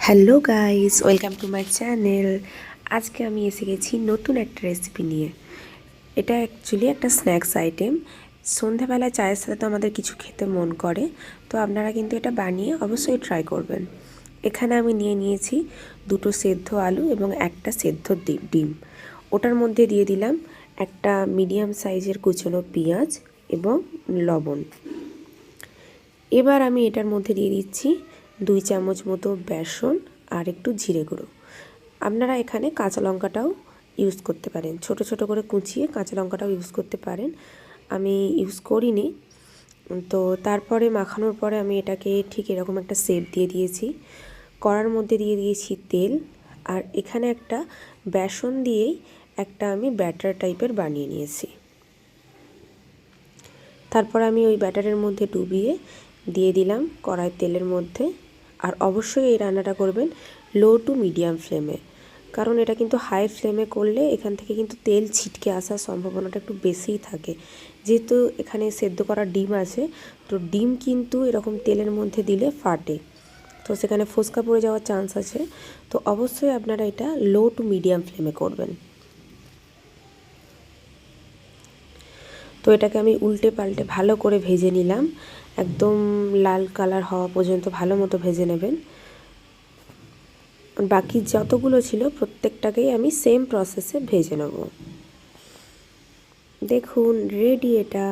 Hello guys, welcome to my channel. আজকে আমি এসে গেছি নতুন একটা রেসিপি নিয়ে। এটা অ্যাকচুয়ালি একটা স্ন্যাক্স আইটেম। সন্ধ্যাবেলা চায়ের সাথে তো আমাদের কিছু খেতে মন করে, তো আপনারা কিন্তু এটা বানিয়ে অবশ্যই ট্রাই করবেন। এখানে আমি নিয়ে নিয়েছি 2টো সেদ্ধ আলু এবং একটা সেদ্ধ ডিম। ওটার মধ্যে দিয়ে দিলাম একটা মিডিয়াম সাইজের কুচনো পেঁয়াজ এবং লবণ। এবার আমি এটার মধ্যে দিয়ে দিচ্ছি 2 চামচ মতো বেসন আর একটু জিরে গুঁড়ো। আপনারা এখানে কাঁচা লঙ্কাটাও ইউজ করতে পারেন, ছোট ছোট করে কুচিয়ে কাঁচা লঙ্কাটাও ইউজ করতে পারেন। আমি ইউজ করিনি। তো তারপরে মাখানোর পরে আমি এটাকে ঠিক এরকম একটা শেপ দিয়ে দিয়েছি। কড়ার মধ্যে দিয়ে দিয়েছি তেল, আর এখানে একটা বেসন দিয়েই একটা আমি ব্যাটার টাইপের বানিয়ে নিয়েছি। তারপর আমি ওই ব্যাটারের মধ্যে ডুবিয়ে দিয়ে দিলাম কড়াই তেলের মধ্যে। আর অবশ্যই এই রান্নাটা করবেন লো টু মিডিয়াম ফ্লেমে, কারণ এটা কিন্তু হাই ফ্লেমে করলে এখান থেকে কিন্তু তেল ছিটকে আসার সম্ভাবনাটা একটু বেশিই থাকে। যেহেতু এখানে সেদ্ধ করা ডিম আছে, তো ডিম কিন্তু এরকম তেলের মধ্যে দিলে ফাটে, তো সেখানে ফোসকা পড়ে যাওয়ার চান্স আছে। তো অবশ্যই আপনারা এটা লো টু মিডিয়াম ফ্লেমে করবেন। তো এটাকে আমি উল্টে পাল্টে ভালো করে ভেজে নিলাম, একদম লাল কালার হওয়া পর্যন্ত ভালো মতো ভেজে নেবেন। বাকি যতগুলো ছিল প্রত্যেকটাকেই আমি সেম প্রসেসে ভেজে নেব। দেখুন রেডি এটা।